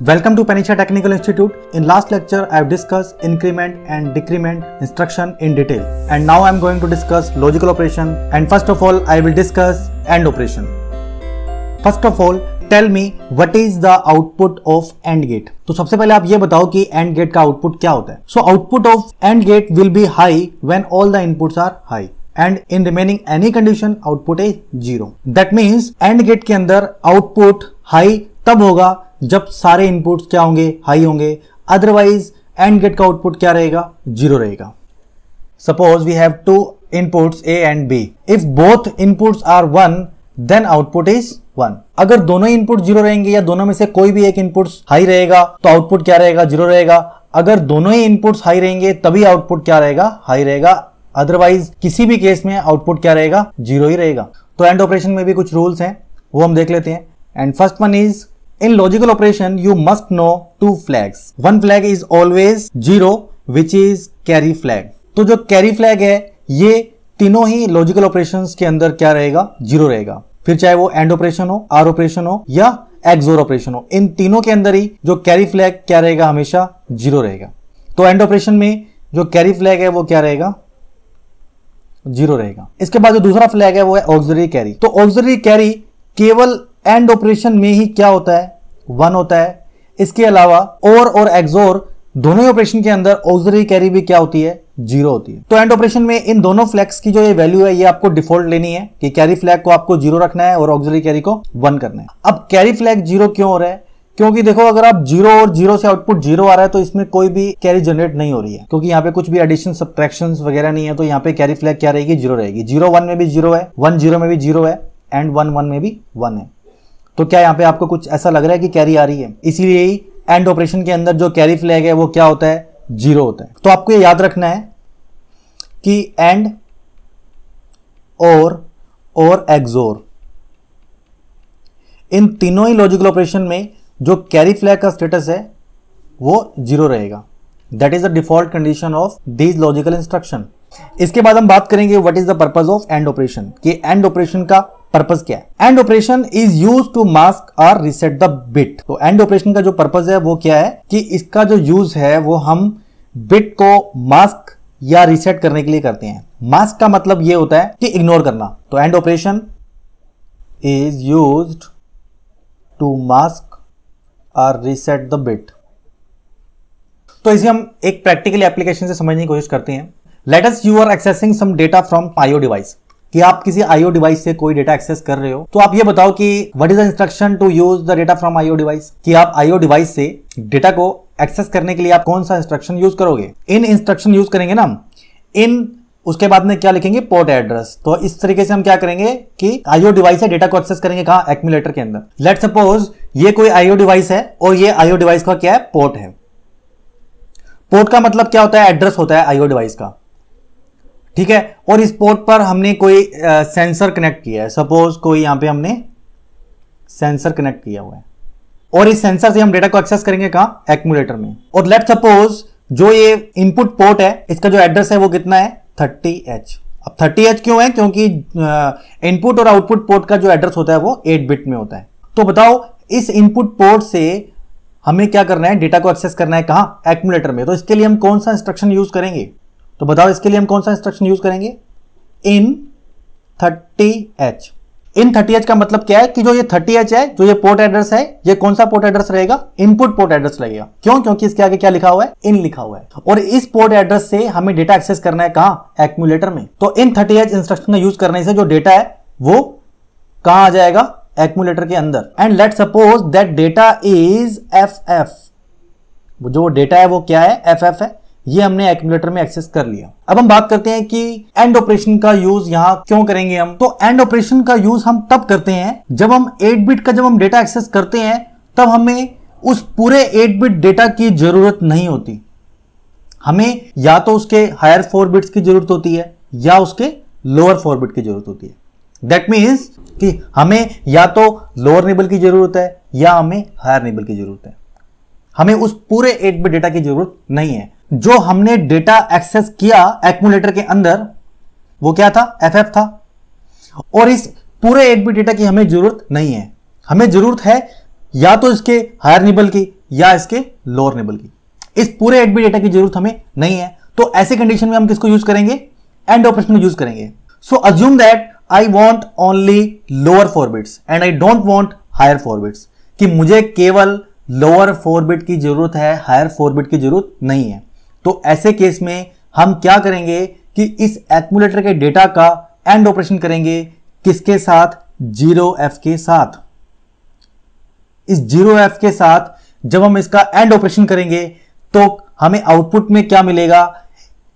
Welcome to Panisha Technical Institute. In last lecture, I have discussed increment and decrement instruction in detail. And now I am going to discuss logical operation. And first of all, I will discuss AND operation. First of all, tell me what is the output of AND gate. तो सबसे पहले आप ये बताओ कि AND gate का output क्या होता है. So output of AND gate will be high when all the inputs are high. And in remaining any condition, output is 0. That means AND gate के अंदर output high तब होगा जब सारे इनपुट्स क्या होंगे, हाई होंगे. अदरवाइज एंड गेट का आउटपुट क्या रहेगा, 0 रहेगा. Suppose we have two inputs A and B. If both inputs are 1 then output is 1. अगर दोनों इनपुट 0 रहेंगे या दोनों में से कोई भी एक इनपुट्स हाई रहेगा तो आउटपुट क्या रहेगा, 0 रहेगा. अगर दोनों ही इनपुट्स हाई रहेंगे तभी आउटपुट क्या रहेगा, हाई रहेगा. अदरवाइज किसी भी केस में आउटपुट क्या रहेगा, 0 ही रहेगा. तो एंड ऑपरेशन में भी कुछ रूल्स हैं, वो हम देख लेते हैं. And first one is, in logical operation you must know two flags. One flag is always 0 which is carry flag. तो जो carry flag है ये तीनों ही logical operations के अंदर क्या रहेगा, 0 रहेगा. फिर चाहे वो AND ऑपरेशन हो, OR ऑपरेशन हो या XOR ऑपरेशन हो, इन तीनों के अंदर ही जो carry flag क्या रहेगा, हमेशा 0 रहेगा. तो AND ऑपरेशन में जो carry flag है वो क्या रहेगा, 0 रहेगा. इसके बाद जो दूसरा फ्लैग है वो है auxiliary carry. तो auxiliary carry केवल एंड ऑपरेशन में ही क्या होता है, 1 होता है. इसके अलावा OR और XOR दोनों ही ऑपरेशन के अंदर ऑक्सिलरी कैरी भी क्या होती है, 0 होती है. तो एंड ऑपरेशन में इन दोनों फ्लैग्स की जो ये वैल्यू है ये आपको डिफॉल्ट लेनी है कि कैरी फ्लैग को आपको 0 रखना है और ऑक्सिलरी कैरी को 1 करना है. अब कैरी फ्लैग 0 क्यों हो रहा है, क्योंकि देखो अगर आप 0 और 0 से आउटपुट 0 आ रहा है तो इसमें कोई भी कैरी जनरेट नहीं हो रही है, क्योंकि यहाँ पे कुछ भी एडिशन सब्ट्रैक्शन वगैरह नहीं है. तो यहाँ पे कैरी फ्लैग क्या रहेगी, 0 रहेगी. 0 1 में भी 0 है, 1 0 में भी 0 है एंड 1 1 में भी 1 है. तो क्या यहाँ पे आपको कुछ ऐसा लग रहा है कि कैरी आ रही है, इसीलिए ही एंड ऑपरेशन के अंदर जो कैरी फ्लैग है वो क्या होता है, 0 होता है. तो आपको ये याद रखना है कि एंड और XOR इन तीनों ही लॉजिकल ऑपरेशन में जो कैरी फ्लैग का स्टेटस है वो 0 रहेगा. That is the default condition of these logical instruction. इसके बाद हम बात करेंगे what is the purpose of and operation, कि एंड ऑपरेशन का पर्पस क्या है. And operation is use to mask और रीसेट द बिट. तो एंड ऑपरेशन का जो पर्पस है वो क्या है कि इसका जो यूज है वो हम बिट को मास्क या रीसेट करने के लिए करते हैं. मास्क का मतलब ये होता है कि इग्नोर करना. तो and operation is used to mask और रीसेट द बिट. तो इसे हम एक प्रैक्टिकल एप्लीकेशन से समझने की कोशिश करते हैं. Let us you are accessing some data from IO device, कि आप किसी आईओ डिवाइस से कोई डेटा एक्सेस कर रहे हो. तो आप ये बताओ कि what is the instruction to use the data from IO device, कि आप आईओ डिवाइस से डेटा को एक्सेस करने के लिए आप कौन सा इंस्ट्रक्शन यूज करोगे. इन इंस्ट्रक्शन यूज करेंगे ना इन, उसके बाद में क्या लिखेंगे, पोर्ट एड्रेस. तो इस तरीके से हम क्या करेंगे कि आईओ डिवाइस से डेटा को एक्सेस करेंगे कहां, एक्यूमुलेटर के अंदर. लेट सपोज ये कोई आईओ डिवाइस है और ये आईओ डिवाइस का क्या है, पोर्ट है. पोर्ट का मतलब क्या होता है, एड्रेस होता है आईओ डिवाइस का, ठीक है. और इस पोर्ट पर हमने कोई सेंसर कनेक्ट किया है. सपोज कोई यहां पे हमने सेंसर कनेक्ट किया हुआ है और इस सेंसर से हम डेटा को एक्सेस करेंगे कहां, एक्यूमुलेटर में. और लेट सपोज जो ये इनपुट पोर्ट है इसका जो एड्रेस है वो कितना है, 30H. अब 30H क्यों है, क्योंकि इनपुट और आउटपुट पोर्ट का जो एड्रेस होता है वो 8 बिट में होता है. तो बताओ इस इनपुट पोर्ट से हमें क्या करना है, डेटा को एक्सेस करना है कहां, एक्यूमुलेटर में. तो इसके लिए हम कौन सा इंस्ट्रक्शन यूज करेंगे, तो बताओ इसके लिए हम कौन सा इंस्ट्रक्शन यूज करेंगे, इन 30H. इन 30H का मतलब क्या है कि जो ये 30H है, जो ये पोर्ट एड्रेस है, ये कौन सा पोर्ट एड्रेस रहेगा, इनपुट पोर्ट एड्रेस रहेगा. क्यों, क्योंकि इसके आगे क्या लिखा हुआ है, इन लिखा हुआ है. और इस पोर्ट एड्रेस से हमें डेटा एक्सेस करना है कहां, एक्यूमुलेटर में. तो इन 30H इंस्ट्रक्शन का यूज करने से जो डेटा है वो कहां आ जाएगा, एक्यूमुलेटर के अंदर. And let suppose that data is FF. जो डेटा है वो क्या है, FF है. ये हमने एक्यूमुलेटर में एक्सेस कर लिया. अब हम बात करते हैं कि एंड ऑपरेशन का यूज यहां क्यों करेंगे हम. तो एंड ऑपरेशन का यूज हम तब करते हैं जब हम 8 बिट का जब हम डेटा एक्सेस करते हैं तब हमें उस पूरे 8 बिट डेटा की जरूरत नहीं होती. हमें या तो उसके हायर 4 बिट्स की जरूरत होती है या उसके लोअर 4 बिट की जरूरत होती है. दैट मीन्स कि हमें या तो लोअर निबल की जरूरत है या हमें हायर निबल की जरूरत है. हमें उस पूरे 8 बिट डेटा की जरूरत नहीं है. जो हमने डेटा एक्सेस किया एक्यूमुलेटर के अंदर वो क्या था, FF था. और इस पूरे 8 बिट डेटा की हमें जरूरत नहीं है. हमें जरूरत है या तो इसके हायर निबल की या इसके लोअर निबल की। इस पूरे 8 बिट डेटा की जरूरत हमें नहीं है, तो ऐसे कंडीशन में हम किसको यूज करेंगे, एंड ऑपरेशन को यूज करेंगे। So assume that I want only lower 4 bits and I don't want higher 4 bits, कि मुझे केवल लोअर 4 बिट की जरूरत है, हायर 4 बिट की जरूरत नहीं है। तो ऐसे केस में हम क्या करेंगे कि इस एक्यूमुलेटर के डेटा का एंड ऑपरेशन करेंगे, किसके साथ, 0f के साथ। इस 0f के साथ जब हम इसका एंड ऑपरेशन करेंगे तो हमें आउटपुट में क्या मिलेगा,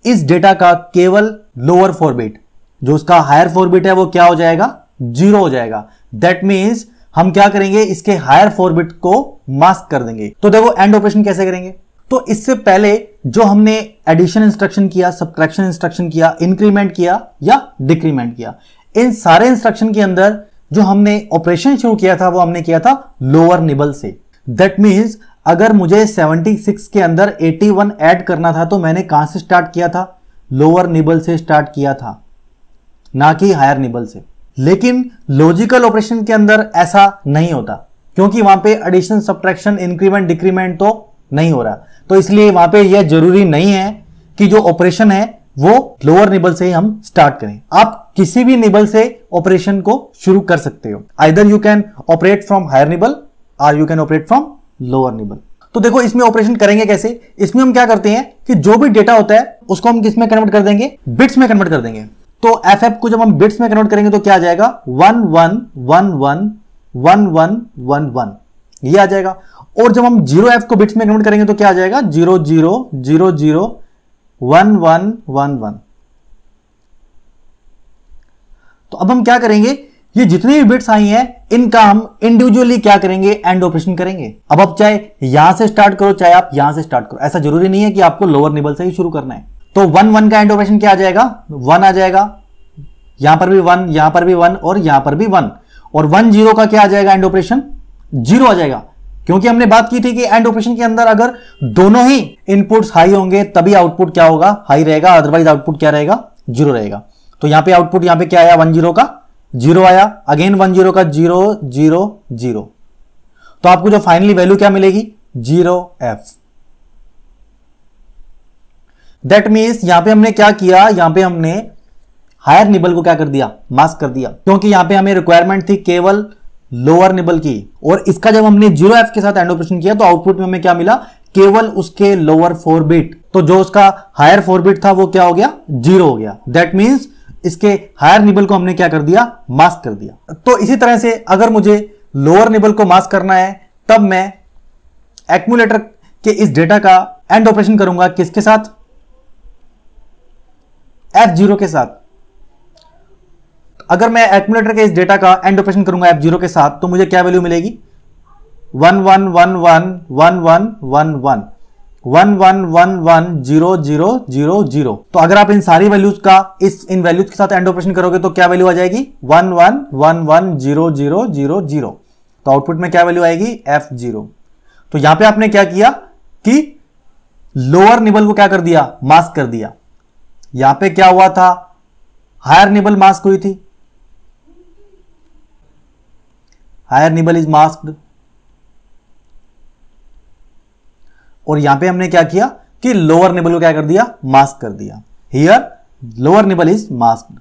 इस डेटा का केवल लोअर 4 बिट, जो उसका हायर 4 बिट है वो क्या हो जाएगा, 0 हो जाएगा। दैट मीन्स हम क्या करेंगे, इसके हायर 4 बिट को मास्क कर देंगे। तो देखो एंड ऑपरेशन कैसे करेंगे। तो इससे पहले जो हमने एडिशन इंस्ट्रक्शन किया, सब्ट्रैक्शन इंस्ट्रक्शन किया, इंक्रीमेंट किया या डिक्रीमेंट किया, इन सारे इंस्ट्रक्शन के अंदर जो हमने ऑपरेशन शुरू किया था वो हमने किया था लोअर निबल से। दैट मीन्स अगर मुझे 76 के अंदर 81 ऐड करना था तो मैंने कहां से स्टार्ट किया था, लोअर निबल से स्टार्ट किया था, ना कि हायर निबल से। लेकिन लॉजिकल ऑपरेशन के अंदर ऐसा नहीं होता, क्योंकि वहां पे एडिशन, सब्ट्रैक्शन, इंक्रीमेंट, डिक्रीमेंट तो नहीं हो रहा। तो इसलिए वहां पे यह जरूरी नहीं है कि जो ऑपरेशन है वो लोअर निबल से ही हम स्टार्ट करें। आप किसी भी निबल से ऑपरेशन को शुरू कर सकते हो। Either you can operate from higher nibble और you can operate from lower nibble. तो देखो इसमें ऑपरेशन करेंगे कैसे। इसमें हम क्या करते हैं कि जो भी डेटा होता है उसको हम किस में कन्वर्ट कर देंगे, बिट्स में कन्वर्ट कर देंगे। तो एफ को जब हम बिट्स में कन्वर्ट करेंगे तो क्या आ जाएगा, 1 1 1 1 1 1 1 1 ये आ जाएगा। और जब हम 0f को बिट्स में कन्वर्ट करेंगे तो क्या आ जाएगा, 0 0 0 0 1 1 1 1। तो अब हम क्या करेंगे, ये जितने भी बिट्स आई हैं इनका हम इंडिविजुअली क्या करेंगे, एंड ऑपरेशन करेंगे। अब आप चाहे यहां से स्टार्ट करो चाहे आप यहां से स्टार्ट करो, ऐसा जरूरी नहीं है कि आपको लोअर निबल से ही शुरू करना है। तो 1 1 का एंड ऑपरेशन क्या आ जाएगा, 1 आ जाएगा, यहां पर भी 1, यहां पर भी 1 और यहां पर भी 1। और 1 0 का क्या आ जाएगा, एंड ऑपरेशन 0 आ जाएगा, क्योंकि हमने बात की थी कि एंड ऑपरेशन के अंदर अगर दोनों ही इनपुट्स हाई होंगे तभी आउटपुट क्या होगा, हाई रहेगा, अदरवाइज आउटपुट क्या रहेगा, 0 रहेगा। तो यहां पे आउटपुट यहां पे क्या आया, 1 0 का 0 आया, अगेन 1 0 का 0 0 0। तो आपको जो फाइनली वैल्यू क्या मिलेगी, 0f। दैट मीन्स यहां पे हमने क्या किया, यहां पे हमने हायर निबल को क्या कर दिया, मास्क कर दिया, क्योंकि यहां पे हमें रिक्वायरमेंट थी केवल लोअर निबल की। और इसका जब हमने 0f के साथ एंड ऑपरेशन किया तो आउटपुट में हमें क्या मिला, केवल उसके लोअर 4 बिट। तो जो उसका हायर 4 बिट था वो क्या हो गया, 0 हो गया। दैट मीन्स इसके हायर निबल को हमने क्या कर दिया, मास्क कर दिया। तो इसी तरह से अगर मुझे लोअर निबल को मास्क करना है तब मैं एक्यूमुलेटर के इस डेटा का एंड ऑपरेशन करूंगा किसके साथ, F0 के साथ। अगर मैं एक्यूमुलेटर के इस डेटा का एंड ऑपरेशन करूंगा F0 के साथ तो मुझे क्या वैल्यू मिलेगी, 1 1 1 1 1 1 1 1 1 1 1 1 0 0 0 0। तो अगर आप इन सारी वैल्यूज का इन वैल्यूज के साथ एंड ऑपरेशन करोगे तो क्या वैल्यू आ जाएगी, 1 1 1 1 0 0 0 0। तो आउटपुट में क्या वैल्यू आएगी, F0। तो यहां पे आपने क्या किया कि लोअर निबल को क्या कर दिया, मास्क कर दिया। यहां पे क्या हुआ था, हायर निबल मास्क हुई थी, हायर निबल इज मास्क्ड। और यहां पे हमने क्या किया कि लोअर निबल को क्या कर दिया, मास्क कर दिया। Here lower nibble is masked.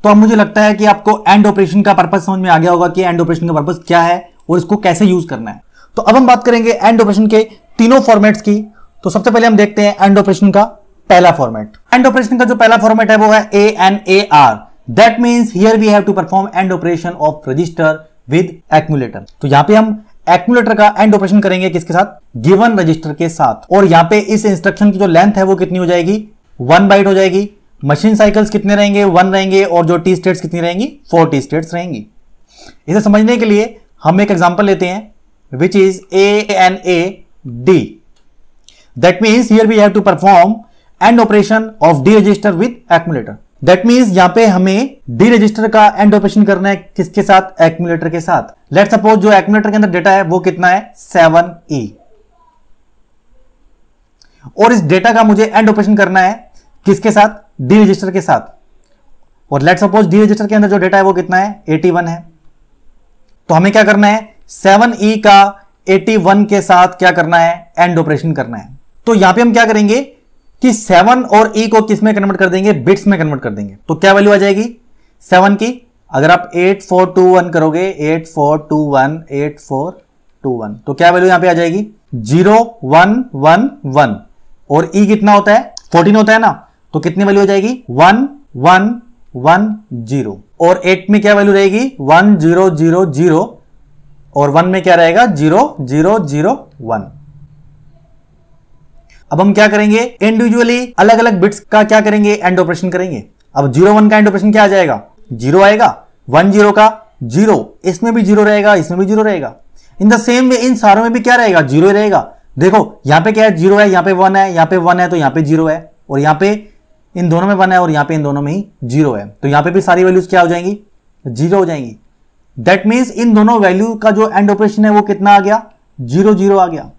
तो अब मुझे लगता है कि आपको एंड ऑपरेशन का पर्पस समझ में आ गया होगा कि एंड ऑपरेशन का पर्पस क्या है और इसको कैसे यूज करना है। तो अब हम बात करेंगे एंड ऑपरेशन के तीनों फॉर्मेट्स की। तो सबसे पहले हम देखते हैं एंड ऑपरेशन का पहला फॉर्मेट। एंड ऑपरेशन का जो पहला फॉर्मेट है वो है ANAR। That means here we have to perform and operation of register with accumulator. तो यहां पे हम एक्यूमुलेटर का एंड ऑपरेशन करेंगे किसके साथ, गिवन रजिस्टर के साथ। और यहां पे इस इंस्ट्रक्शन की जो लेंथ है वो कितनी हो जाएगी, 1 बाइट हो जाएगी। मशीन साइकिल्स कितने रहेंगे, 1 रहेंगे। और जो टी स्टेट्स कितनी रहेंगी, 4 टी स्टेट्स रहेंगी। इसे समझने के लिए हम एक एग्जांपल लेते हैं which is ANAD। That means here we have to perform and operation of D register with accumulator. That means यहां पे हमें डी रजिस्टर का एंड ऑपरेशन करना है किसके साथ, एक्यूमुलेटर के साथ। लेट सपोज जो एक्यूमुलेटर के अंदर डेटा है वो कितना है, 7E। और इस डेटा का मुझे एंड ऑपरेशन करना है किसके साथ, डी रजिस्टर के साथ। और लेट सपोज डी रजिस्टर के अंदर जो डेटा है वो कितना है 81 है। तो हमें क्या करना है 7E का 81 के साथ क्या करना है एंड ऑपरेशन करना है। तो यहां पे हम क्या करेंगे कि 7 और E को किस में कन्वर्ट कर देंगे, बिट्स में कन्वर्ट कर देंगे। तो क्या वैल्यू आ जाएगी 7 की, अगर आप 8421 करोगे 8421 तो क्या वैल्यू यहां पे आ जाएगी 0111 और E कितना होता है 14 होता है ना, तो कितनी वैल्यू हो जाएगी 1110 और 8 में क्या वैल्यू रहेगी 1000 और 1 में क्या रहेगा 0001। अब हम क्या करेंगे इंडिविजुअली अलग अलग बिट्स का क्या करेंगे एंड ऑपरेशन करेंगे। अब 01 का एंड ऑपरेशन क्या आ जाएगा 0 आएगा, 10 का 0, इसमें भी 0 रहेगा, इसमें भी 0 रहेगा। इन द सेम वे इन सारों में भी क्या रहेगा 0 रहेगा। देखो यहां पे क्या है 0 है, यहां पे 1 है, यहां पे 1 है तो यहां पे 0 है, और यहां पे इन दोनों में 1 है और यहां पे इन दोनों में ही 0 है, तो यहां पे भी सारी वैल्यूज क्या हो जाएंगी 0 हो जाएंगी। दैट मीन्स इन दोनों वैल्यू का जो एंड ऑपरेशन है वो कितना आ गया 0 आ गया।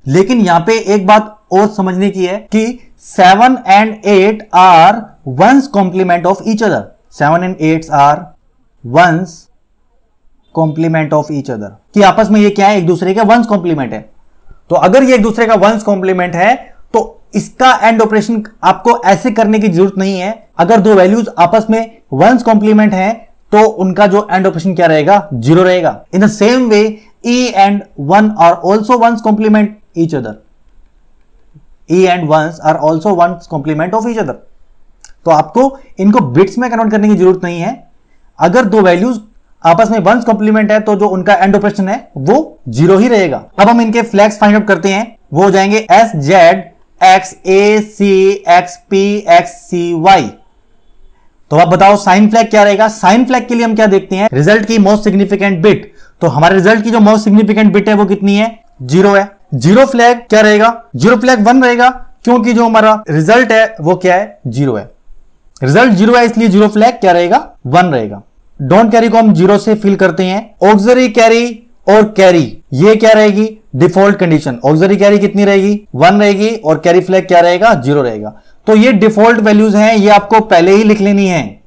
लेकिन यहां पे एक बात और समझने की है कि 7 and 8 are ones complement of each other. 7 and 8 are ones complement of each other, कि आपस में ये क्या है एक दूसरे का वंस कॉम्प्लीमेंट है। तो अगर ये एक दूसरे का वंस कॉम्प्लीमेंट है तो इसका एंड ऑपरेशन आपको ऐसे करने की जरूरत नहीं है। अगर दो वैल्यूज आपस में वंस कॉम्प्लीमेंट है तो उनका जो एंड ऑपरेशन क्या रहेगा 0 रहेगा। In the same way E and 1 are also ones complement each other. E and 1 are also ones complement of each other. तो आपको इनको बिट्स में कन्वर्ट करने की जरूरत नहीं है। अगर दो वैल्यूज आपस में वंस कॉम्प्लीमेंट है तो जो उनका एंड ऑपरेशन है वो 0 ही रहेगा। अब हम इनके फ्लैग्स फाइंड आउट करते हैं, वो हो जाएंगे SZ XAC XP XCY। तो आप बताओ साइन फ्लैग क्या रहेगा। साइन फ्लैग के लिए हम क्या देखते हैं रिजल्ट की मोस्ट सिग्निफिकेंट बिट। तो हमारे रिजल्ट की जो मोस्ट सिग्निफिकेंट बिट है वो कितनी है 0 है। 0 फ्लैग क्या रहेगा 0 फ्लैग 1 रहेगा, क्योंकि जो हमारा रिजल्ट है वो क्या है 0 है। रिजल्ट 0 है इसलिए 0 फ्लैग क्या रहेगा 1 रहेगा। डोंट कैरी को हम 0 से फिल करते हैं। ऑक्सिलरी कैरी और कैरी ये क्या रहेगी डिफॉल्ट कंडीशन। ऑक्सिलरी कैरी कितनी रहेगी 1 रहेगी और कैरी फ्लैग क्या रहेगा 0 रहेगा। तो ये डिफॉल्ट वैल्यूज हैं, ये आपको पहले ही लिख लेनी है।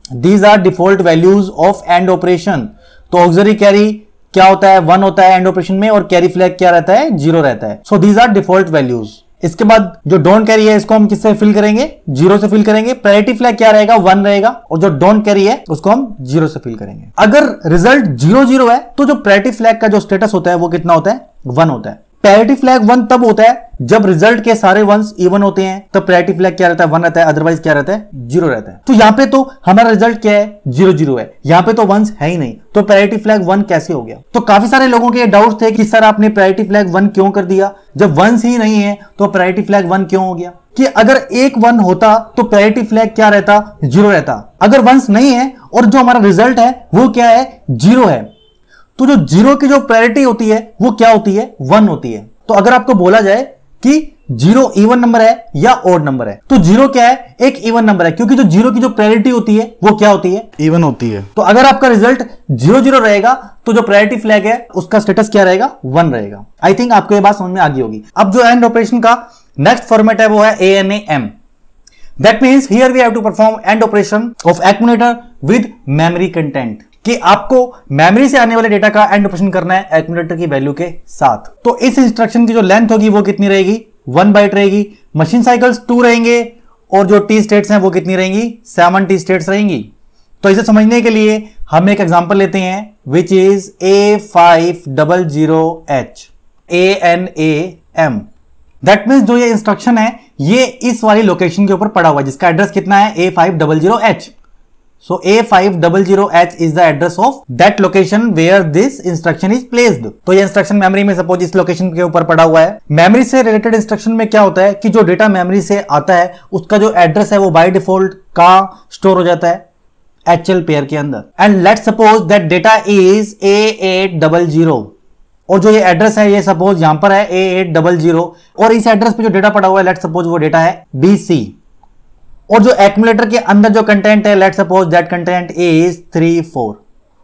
These are default values of and operation. तो ऑक्सिलरी कैरी क्या होता है 1 होता है एंड ऑपरेशन में, और कैरी फ्लैग क्या रहता है 0 रहता है। So these are default values. इसके बाद जो डोंट कैरी है इसको हम किससे फिल करेंगे 0 से फिल करेंगे। प्रायोरिटी फ्लैग क्या रहेगा 1 रहेगा, और जो डोंट कैरी है उसको हम 0 से फिल करेंगे। अगर रिजल्ट 0 है तो जो प्रायोरिटी फ्लैग का जो स्टेटस होता है वो कितना होता है 1 होता है। प्रायोरिटी फ्लैग 1 तब होता है जब रिजल्ट के सारे वंस इवन होते हैं, तब प्रायोरिटी फ्लैग क्या रहता है 1 रहता है, अदरवाइज क्या रहता है 0 रहता है। तो यहां पे तो हमारा रिजल्ट क्या है 0 है, यहां पे तो वंस है ही नहीं, तो प्रायोरिटी फ्लैग 1 कैसे हो गया। तो काफी सारे लोगों के डाउट थे कि सर आपने प्रायोरिटी फ्लैग 1 क्यों कर दिया, जब वंस ही नहीं है तो प्रायोरिटी फ्लैग 1 क्यों हो गया। कि अगर एक 1 होता तो प्रायोरिटी फ्लैग क्या रहता 0 रहता। अगर वंस नहीं है और जो हमारा रिजल्ट है वो क्या है 0 है, तो जो 0 की जो प्रायोरिटी होती है वो क्या होती है 1 होती है। तो अगर आपको बोला जाए कि 0 इवन नंबर है या ऑड नंबर है, तो 0 क्या है एक इवन नंबर है, क्योंकि जो 0 की जो प्रायोरिटी होती है वो क्या होती है इवन होती है। तो अगर आपका रिजल्ट 0 रहेगा तो जो प्रायोरिटी फ्लैग है उसका स्टेटस क्या रहेगा 1 रहेगा। आई थिंक आपको ये बात समझ में आ गई होगी। अब जो एंड ऑपरेशन का नेक्स्ट फॉर्मेट है वो है ANAM। That means here we have to perform and operation of accumulator with memory content, कि आपको मेमोरी से आने वाले डेटा का एंड ऑपरेशन करना है एक्यूमुलेटर की वैल्यू के साथ। तो इस इंस्ट्रक्शन की जो लेंथ होगी वो कितनी रहेगी 1 बाइट रहेगी। मशीन साइकिल्स 2 रहेंगे और जो टी स्टेट्स हैं वो कितनी रहेंगी 7 टी स्टेट्स रहेंगी। तो इसे समझने के लिए हम एक एग्जांपल लेते हैं which is A500H ANAM। That means जो ये इंस्ट्रक्शन है ये इस वाली लोकेशन के ऊपर पड़ा हुआ है, जिसका एड्रेस कितना है A500H। So A500H is the address of that location where this instruction is placed। तो ये इंस्ट्रक्शन मेमोरी में सपोज इस लोकेशन के ऊपर पड़ा हुआ है। मेमोरी से रिलेटेड इंस्ट्रक्शन में क्या होता है कि जो डेटा मेमोरी से आता है उसका जो एड्रेस है वो बाय डिफॉल्ट का स्टोर हो जाता है HL पेयर के अंदर। And let's suppose that data is A800 और जो ये एड्रेस है ये सपोज यहां पर है A800 और इस एड्रेस पे जो डेटा पड़ा हुआ है लेट्स सपोज वो डेटा है BC, और जो एक्यूमुलेटर के अंदर जो कंटेंट है let's suppose that content is 34।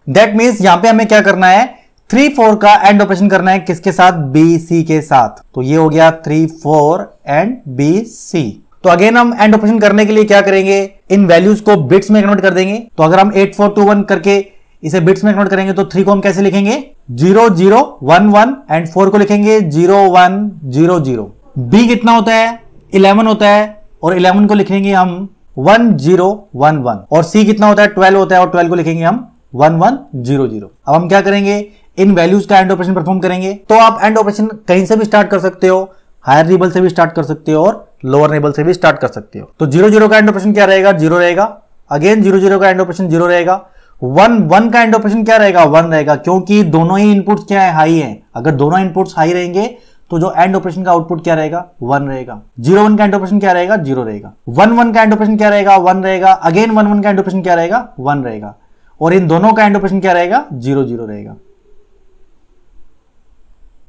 That means यहां पे हमें क्या करना है 34 का एंड ऑपरेशन करना है किसके साथ BC के साथ। तो ये हो गया 34 एंड BC। तो अगेन हम एंड ऑपरेशन करने के लिए क्या करेंगे, इन वैल्यूज को बिट्स में कन्वर्ट कर देंगे। तो अगर हम 8421 करके इसे बिट्स में कन्वर्ट करेंगे तो 3 को हम कैसे लिखेंगे, 0011 एंड 4 को लिखेंगे 0100। बी कितना होता है, 11 होता है और 11 को लिखेंगे हम 1011 और सी कितना होता है, 12 होता है और 12 को लिखेंगे हम 1100। अब हम क्या करेंगे, इन वैल्यूज का एंड ऑपरेशन परफॉर्म करेंगे। तो आप एंड ऑपरेशन कहीं से भी स्टार्ट कर सकते हो, हायर टेबल से भी स्टार्ट कर सकते हो और लोअर टेबल से भी स्टार्ट कर सकते हो। तो 00 का एंड ऑपरेशन क्या रहेगा, 0 रहेगा। अगेन 00 का एंड ऑपरेशन 0 रहेगा। 1 का एंड ऑपरेशन क्या रहेगा, 1 रहेगा, क्योंकि दोनों ही इनपुट्स क्या है, हाई है। अगर दोनों इनपुट्स हाई रहेंगे तो जो एंड ऑपरेशन का आउटपुट क्या रहेगा, 1 रहेगा। 01 का एंड ऑपरेशन क्या रहेगा, 0 रहेगा। 11 का एंड ऑपरेशन क्या रहेगा, 1 रहेगा। अगेन 11 का एंड ऑपरेशन क्या रहेगा, 1 रहेगा। और इन दोनों का एंड ऑपरेशन क्या रहेगा, 00 रहेगा।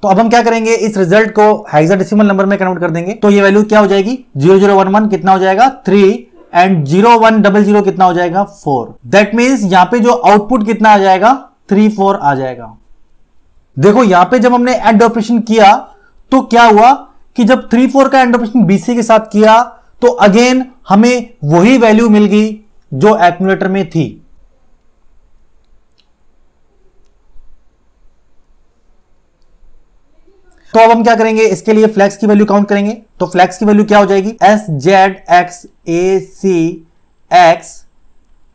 तो अब हम क्या करेंगे, इस रिजल्ट को हेक्साडेसिमल नंबर में कन्वर्ट कर देंगे। तो ये वैल्यू क्या हो जाएगी, 0011 कितना हो जाएगा, 3 एंड 0100 कितना हो जाएगा, 4। दैट मींस यहां पे जो आउटपुट कितना आ जाएगा, 34 आ जाएगा। देखो यहां पे जब हमने एंड ऑपरेशन किया तो क्या हुआ कि जब 34 का एंड ऑपरेशन बीसी के साथ किया तो अगेन हमें वही वैल्यू मिल गई जो एक्यूमुलेटर में थी। तो अब हम क्या करेंगे, इसके लिए फ्लैग्स की वैल्यू काउंट करेंगे। तो फ्लैग्स की वैल्यू क्या हो जाएगी, SZXACX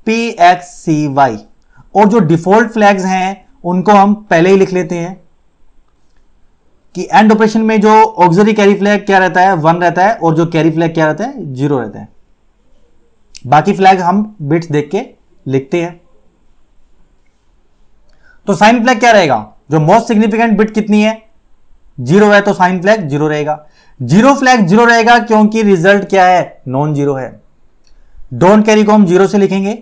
PXCY। और जो डिफॉल्ट फ्लैग्स हैं उनको हम पहले ही लिख लेते हैं कि एंड ऑपरेशन में जो ऑक्सिलरी कैरी फ्लैग क्या रहता है, 1 रहता है और जो कैरी फ्लैग क्या रहता है, 0 रहता है। बाकी फ्लैग हम बिट्स देख के लिखते हैं। तो साइन फ्लैग क्या रहेगा, जो मोस्ट सिग्निफिकेंट बिट कितनी है, 0 है, तो साइन फ्लैग 0 रहेगा। 0 फ्लैग 0 रहेगा क्योंकि रिजल्ट क्या है, नॉन 0 है। डोंट कैरी को हम 0 से लिखेंगे,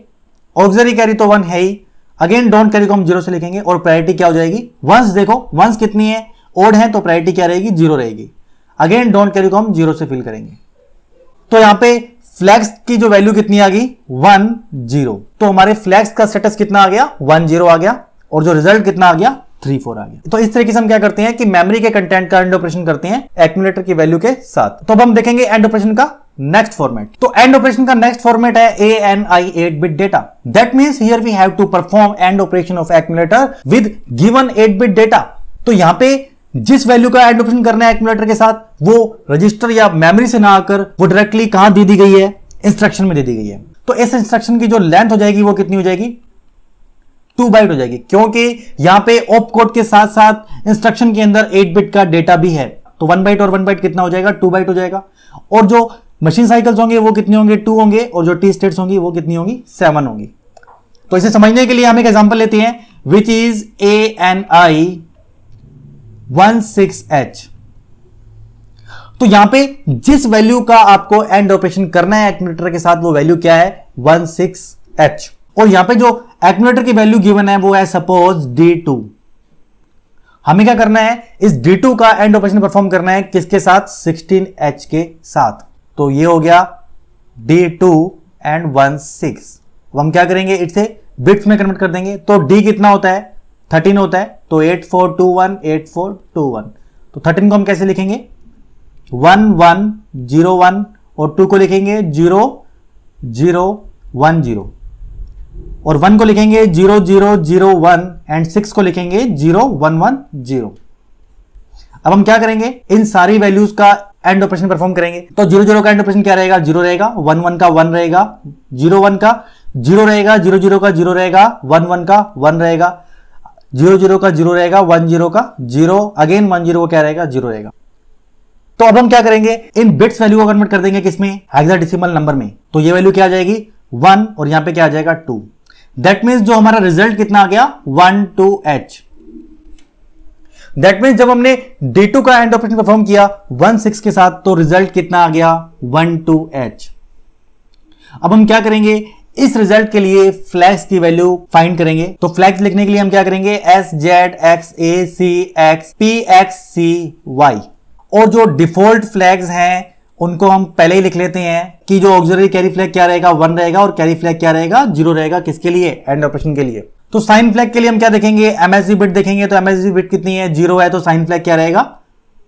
ऑक्सिलरी कैरी तो 1 है ही। अगेन डोंट कैरी को हम 0 से लिखेंगे और प्रायोरिटी क्या हो जाएगी, वंस। देखो वंस कितनी है, ओड है, तो प्रायोरिटी क्या रहेगी, 0 रहेगी। अगेन डोंट कैरी को हम 0 से फिल करेंगे। तो यहां पे फ्लैग्स की जो वैल्यू कितनी आ गई, 1 0। तो हमारे फ्लैग्स का स्टेटस कितना आ गया, 1 0 आ गया और जो रिजल्ट कितना आ गया, 3 4 आ गया। तो इस तरीके से हम क्या करते हैं कि मेमोरी के कंटेंट का एंड ऑपरेशन करते हैं एक्यूमुलेटर की वैल्यू के साथ। तो अब हम देखेंगे एंड ऑपरेशन का नेक्स्ट फॉर्मेट। तो एंड ऑपरेशन का नेक्स्ट फॉर्मेट है ANI 8-bit data. That means here we have to perform and operation of accumulator with given 8-bit data. तो यहां पे जिस वैल्यू का एंड ऑपरेशन करना है एक्यूमुलेटर के साथ, वो रजिस्टर या मेमोरी से ना आकर वो डायरेक्टली कहां दे दी गई है, इंस्ट्रक्शन में दे दी गई है। तो इस इंस्ट्रक्शन की जो लेंथ हो जाएगी वो कितनी हो जाएगी, 2 बाइट हो जाएगी, क्योंकि यहां पे ऑप कोड के साथ साथ इंस्ट्रक्शन के अंदर 8-bit का डेटा भी है। तो 1 बाइट और 1 बाइट कितना हो जाएगा, 2 बाइट हो जाएगा। और जो मशीन साइकिल्स होंगे वो कितने होंगे, 2 होंगे। और जो टी स्टेट्स होंगी वो कितनी होंगी, 7 होंगी। तो इसे समझने के लिए हम एक एग्जांपल लेते हैं, विच इज ANI 16H। तो यहां पे जिस वैल्यू का आपको एंड ऑपरेशन करना है एक्यूमुलेटर के साथ, वो वैल्यू क्या है, 16H। और यहां पे जो एक्यूमुलेटर की वैल्यू गिवन है वो है सपोज D2। हमें क्या करना है, इस D2 का एंड ऑपरेशन परफॉर्म करना है किसके साथ, 16H के साथ। तो ये हो गया D2 एंड 16। अब हम क्या करेंगे, इसे बिट्स में कन्वर्ट कर देंगे। तो D कितना होता है, 13 होता है, तो 8421 8421। तो 13 को हम कैसे लिखेंगे, 1101 और 2 को लिखेंगे 0010 और 1 को लिखेंगे 0001 एंड 6 को लिखेंगे 0110। अब हम क्या करेंगे, इन सारी वैल्यूज का एंड ऑपरेशन परफॉर्म करेंगे। तो 00 का एंड ऑपरेशन क्या रहेगा, 0 रहेगा। 11 का 1 रहेगा, 01 का 0 रहेगा, 00 का 0 रहेगा, 11 का 1 रहेगा, 00 का 0 रहेगा, 10 का 0, अगेन 10 को क्या रहेगा, 0 रहेगा। तो अब हम क्या करेंगे, इन बिट्स वैल्यू को कन्वर्ट कर देंगे किसमें, हेक्साडेसिमल नंबर में। तो ये वैल्यू क्या आ जाएगी, 1 और यहां पे क्या आ जाएगा, 2। दैट मीन्स जो हमारा रिजल्ट कितना आ गया, 12H। दैट मीन्स जब हमने D2 का एंड ऑपरेशन परफॉर्म किया 16 के साथ, तो रिजल्ट कितना आ गया, 12H। अब हम क्या करेंगे, इस रिजल्ट के लिए फ्लैग्स की वैल्यू फाइंड करेंगे। तो फ्लैग्स लिखने के लिए हम क्या करेंगे, SZXACX PXCY। और जो डिफॉल्ट फ्लैग्स हैं उनको हम पहले ही लिख लेते हैं कि जो ऑक्सिलरी कैरी फ्लैग क्या रहेगा, 1 रहेगा और कैरी फ्लैग क्या रहेगा, 0 रहेगा। किसके लिए, एंड ऑपरेशन के लिए। तो साइन फ्लैग के लिए हम क्या देखेंगे, MSB बिट देखेंगे। तो MSB बिट कितनी है, 0 है, तो साइन फ्लैग क्या रहेगा,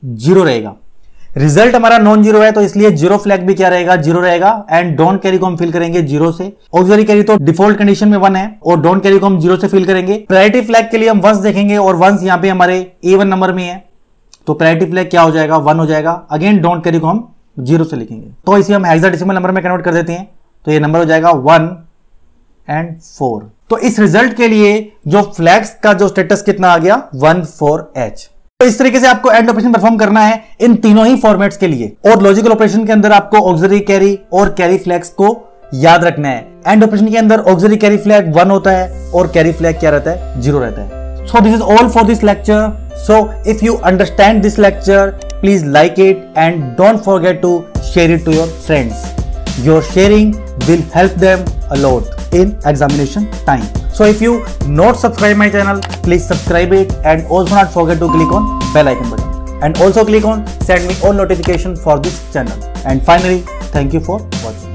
0 रहेगा। रिजल्ट हमारा नॉन जीरो है तो इसलिए जीरो फ्लैग भी क्या रहेगा, जीरो रहेगा। एंड डोंट कैरी को हम फिल करेंगे जीरो से। ऑक्सिलरी कैरी तो डिफॉल्ट कंडीशन में 1 है और डोंट कैरी को हम जीरो से फिल करेंगे। प्रायोरिटी फ्लैग के लिए हम वंस देखेंगे और वंस यहाँ पे हमारे A1 नंबर में है तो प्रायोरिटी फ्लैग क्या हो जाएगा, 1 हो जाएगा। अगेन डोंट कैरी को हम जीरो से लिखेंगे तो इसे हम हेक्साडेसिमल नंबर में कन्वर्ट कर देते हैं तो ये नंबर हो जाएगा 1 and 4। तो इस रिजल्ट के लिए जो फ्लैग्स का जो स्टेटस कितना आ गया, 14H। तो इस तरीके से आपको एंड ऑपरेशन परफॉर्म करना है इन तीनों ही फॉर्मेट्स के लिए। और लॉजिकल ऑपरेशन के अंदर आपको ऑक्सिलरी कैरी और कैरी फ्लैग्स को याद रखना है। एंड ऑपरेशन के अंदर ऑक्सिलरी कैरी फ्लैग 1 होता है और कैरी फ्लैग क्या रहता है, 0 रहता है। So this is all for this lecture. So if you understand this lecture, please like it and don't forget to share it to your friends. Your sharing will help them a lot in examination time. So if you not subscribe my channel, please subscribe it and also not forget to click on bell icon button and also click on send me all notification for this channel. And finally, thank you for watching.